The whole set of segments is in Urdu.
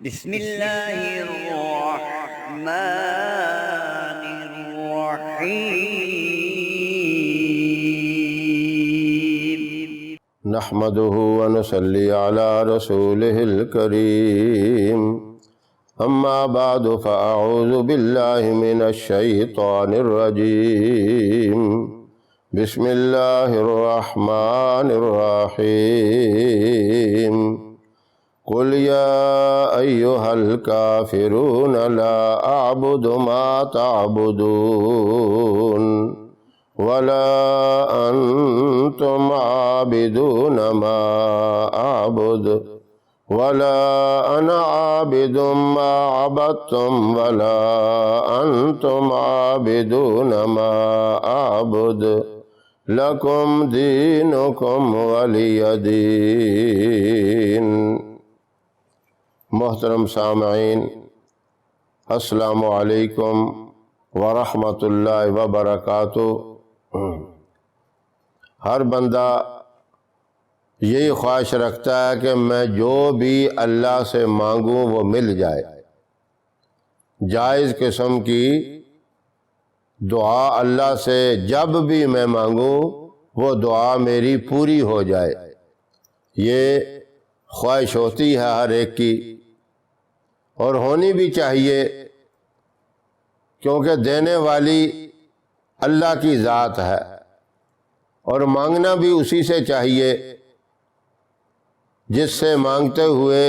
بسم اللہ الرحمن الرحیم نحمده ونصلي على رسوله الكريم اما بعد فاعوذ بالله من الشيطان الرجيم بسم الله الرحمن الرحيم قل يا أيها الكافرون لا أعبد ما تعبدون ولا أنتم عابدون ما أعبد ولا أنا عابد ما عبدتم ولا أنتم عابدون ما أعبد لكم دينكم ولي دين۔ محترم سامعین، السلام علیکم ورحمۃ اللہ وبرکاتہ۔ ہر بندہ یہی خواہش رکھتا ہے کہ میں جو بھی اللہ سے مانگوں وہ مل جائے، جائز قسم کی دعا اللہ سے جب بھی میں مانگوں وہ دعا میری پوری ہو جائے، یہ خواہش ہوتی ہے ہر ایک کی، اور ہونی بھی چاہیے، کیونکہ دینے والی اللہ کی ذات ہے، اور مانگنا بھی اسی سے چاہیے جس سے مانگتے ہوئے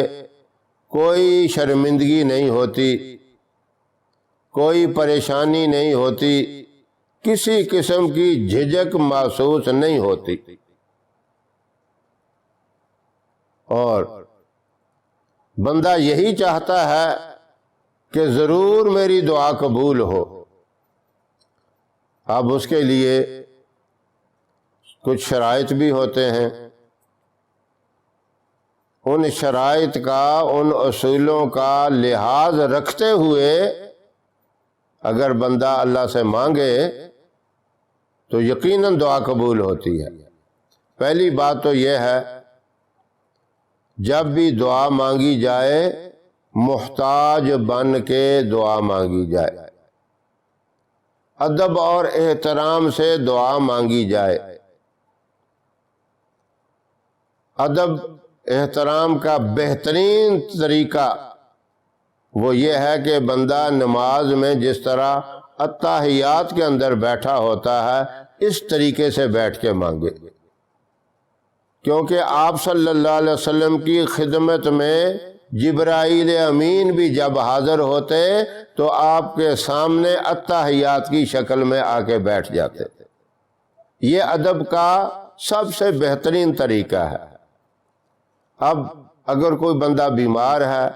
کوئی شرمندگی نہیں ہوتی، کوئی پریشانی نہیں ہوتی، کسی قسم کی جھجک محسوس نہیں ہوتی، اور بندہ یہی چاہتا ہے کہ ضرور میری دعا قبول ہو۔ اب اس کے لیے کچھ شرائط بھی ہوتے ہیں، ان شرائط کا، ان اصولوں کا لحاظ رکھتے ہوئے اگر بندہ اللہ سے مانگے تو یقیناً دعا قبول ہوتی ہے۔ پہلی بات تو یہ ہے، جب بھی دعا مانگی جائے محتاج بن کے دعا مانگی جائے، ادب اور احترام سے دعا مانگی جائے۔ ادب احترام کا بہترین طریقہ وہ یہ ہے کہ بندہ نماز میں جس طرح اتحیات کے اندر بیٹھا ہوتا ہے اس طریقے سے بیٹھ کے مانگے، کیونکہ آپ صلی اللہ علیہ وسلم کی خدمت میں جبرائیل امین بھی جب حاضر ہوتے تو آپ کے سامنے اتحیات کی شکل میں آ کے بیٹھ جاتے۔ یہ ادب کا سب سے بہترین طریقہ ہے۔ اب اگر کوئی بندہ بیمار ہے،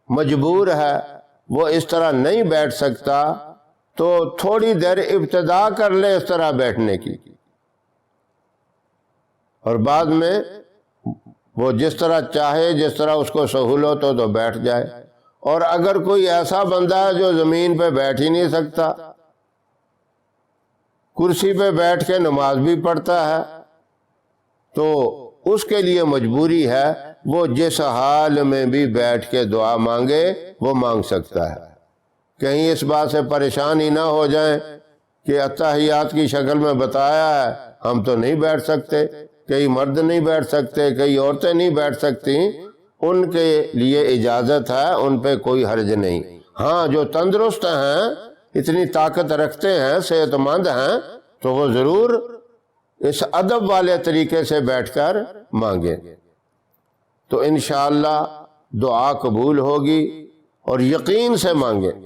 مجبور ہے، وہ اس طرح نہیں بیٹھ سکتا تو تھوڑی دیر ابتدا کر لے اس طرح بیٹھنے کی، اور بعد میں وہ جس طرح چاہے، جس طرح اس کو سہولت ہو تو بیٹھ جائے۔ اور اگر کوئی ایسا بندہ ہے جو زمین پہ بیٹھ ہی نہیں سکتا، کرسی پہ بیٹھ کے نماز بھی پڑھتا ہے، تو اس کے لیے مجبوری ہے وہ جس حال میں بھی بیٹھ کے دعا مانگے وہ مانگ سکتا ہے۔ کہیں اس بات سے پریشان ہی نہ ہو جائیں کہ اتحیات کی شکل میں بتایا ہے ہم تو نہیں بیٹھ سکتے، کئی مرد نہیں بیٹھ سکتے، کئی عورتیں نہیں بیٹھ سکتی، ان کے لیے اجازت ہے، ان پہ کوئی حرج نہیں۔ ہاں، جو تندرست ہیں، اتنی طاقت رکھتے ہیں، صحت مند ہیں، تو وہ ضرور اس ادب والے طریقے سے بیٹھ کر مانگیں، تو انشاءاللہ دعا قبول ہوگی، اور یقین سے مانگیں۔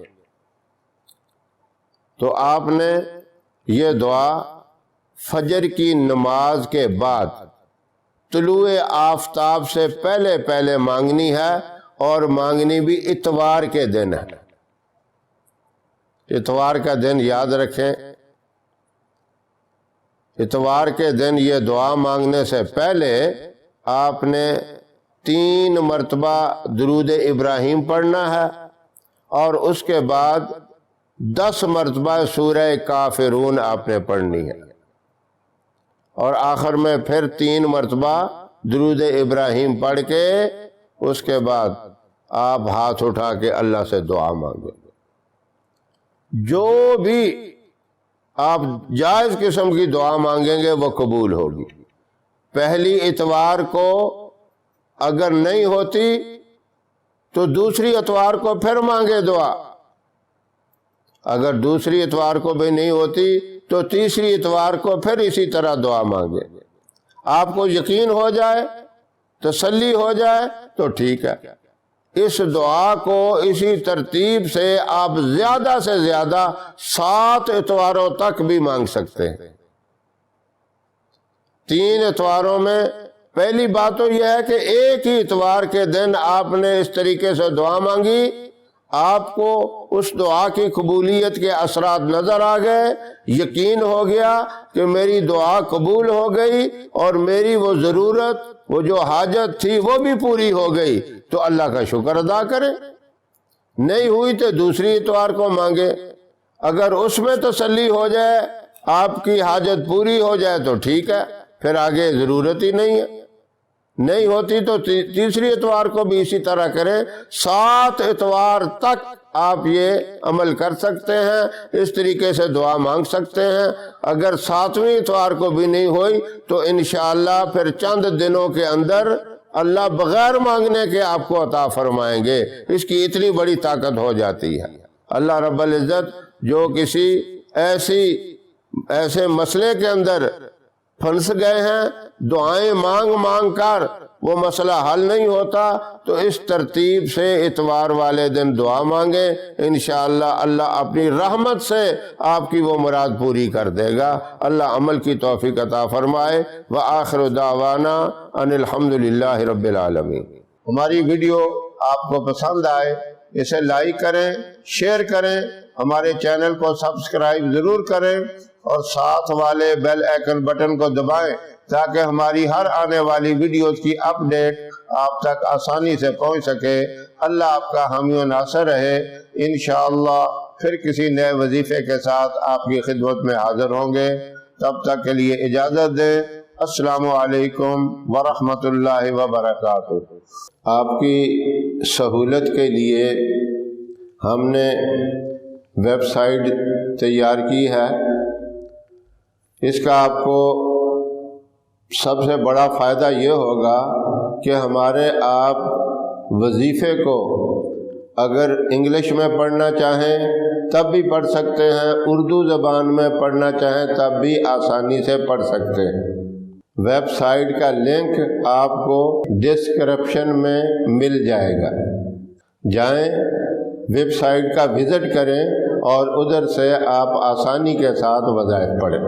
تو آپ نے یہ دعا فجر کی نماز کے بعد طلوع آفتاب سے پہلے پہلے مانگنی ہے، اور مانگنی بھی اتوار کے دن ہے۔ اتوار کا دن یاد رکھیں، اتوار کے دن یہ دعا مانگنے سے پہلے آپ نے 3 مرتبہ درود ابراہیم پڑھنا ہے، اور اس کے بعد 10 مرتبہ سورہ کافرون آپ نے پڑھنی ہے، اور آخر میں پھر 3 مرتبہ درود ابراہیم پڑھ کے اس کے بعد آپ ہاتھ اٹھا کے اللہ سے دعا مانگیں، جو بھی آپ جائز قسم کی دعا مانگیں گے وہ قبول ہوگی۔ پہلی اتوار کو اگر نہیں ہوتی تو دوسری اتوار کو پھر مانگے دعا، اگر دوسری اتوار کو بھی نہیں ہوتی تو تیسری اتوار کو پھر اسی طرح دعا مانگے۔ آپ کو یقین ہو جائے، تسلی ہو جائے تو ٹھیک ہے، اس دعا کو اسی ترتیب سے آپ زیادہ سے زیادہ 7 اتواروں تک بھی مانگ سکتے ہیں۔ 3 اتواروں میں پہلی بات تو یہ ہے کہ ایک ہی اتوار کے دن آپ نے اس طریقے سے دعا مانگی، آپ کو اس دعا کی قبولیت کے اثرات نظر آ گئے، یقین ہو گیا کہ میری دعا قبول ہو گئی اور میری وہ ضرورت، وہ جو حاجت تھی وہ بھی پوری ہو گئی، تو اللہ کا شکر ادا کریں۔ نہیں ہوئی تو دوسری اتوار کو مانگے، اگر اس میں تسلی ہو جائے، آپ کی حاجت پوری ہو جائے تو ٹھیک ہے، پھر آگے ضرورت ہی نہیں ہے۔ نہیں ہوتی تو تیسری اتوار کو بھی اسی طرح کریں۔ 7 اتوار تک آپ یہ عمل کر سکتے ہیں، اس طریقے سے دعا مانگ سکتے ہیں۔ اگر 7ویں اتوار کو بھی نہیں ہوئی تو انشاءاللہ پھر چند دنوں کے اندر اللہ بغیر مانگنے کے آپ کو عطا فرمائیں گے، اس کی اتنی بڑی طاقت ہو جاتی ہے۔ اللہ رب العزت جو کسی ایسے مسئلے کے اندر پھنس گئے ہیں، دعائیں مانگ مانگ کر وہ مسئلہ حل نہیں ہوتا، تو اس ترتیب سے اتوار والے دن دعا مانگیں، انشاءاللہ اللہ اپنی رحمت سے آپ کی وہ مراد پوری کر دے گا۔ اللہ عمل کی توفیق عطا فرمائے۔ وآخر دعوانا ان الحمدللہ رب العالمین۔ ہماری ویڈیو آپ کو پسند آئے اسے لائک کریں، شیئر کریں، ہمارے چینل کو سبسکرائب ضرور کریں اور ساتھ والے بیل آئیکن بٹن کو دبائیں تاکہ ہماری ہر آنے والی ویڈیوز کی اپڈیٹ آپ تک آسانی سے پہنچ سکے۔ اللہ آپ کا حامی و ناصر رہے۔ انشاءاللہ پھر کسی نئے وظیفے کے ساتھ آپ کی خدمت میں حاضر ہوں گے، تب تک کے لیے اجازت دیں۔ السلام علیکم ورحمۃ اللہ وبرکاتہ۔ آپ کی سہولت کے لیے ہم نے ویب سائٹ تیار کی ہے۔ اس کا آپ کو سب سے بڑا فائدہ یہ ہوگا کہ ہمارے آپ وظیفے کو اگر انگلش میں پڑھنا چاہیں تب بھی پڑھ سکتے ہیں، اردو زبان میں پڑھنا چاہیں تب بھی آسانی سے پڑھ سکتے ہیں۔ ویب سائٹ کا لنک آپ کو ڈسکرپشن میں مل جائے گا، جائیں ویب سائٹ کا وزٹ کریں اور ادھر سے آپ آسانی کے ساتھ وظائف پڑھیں۔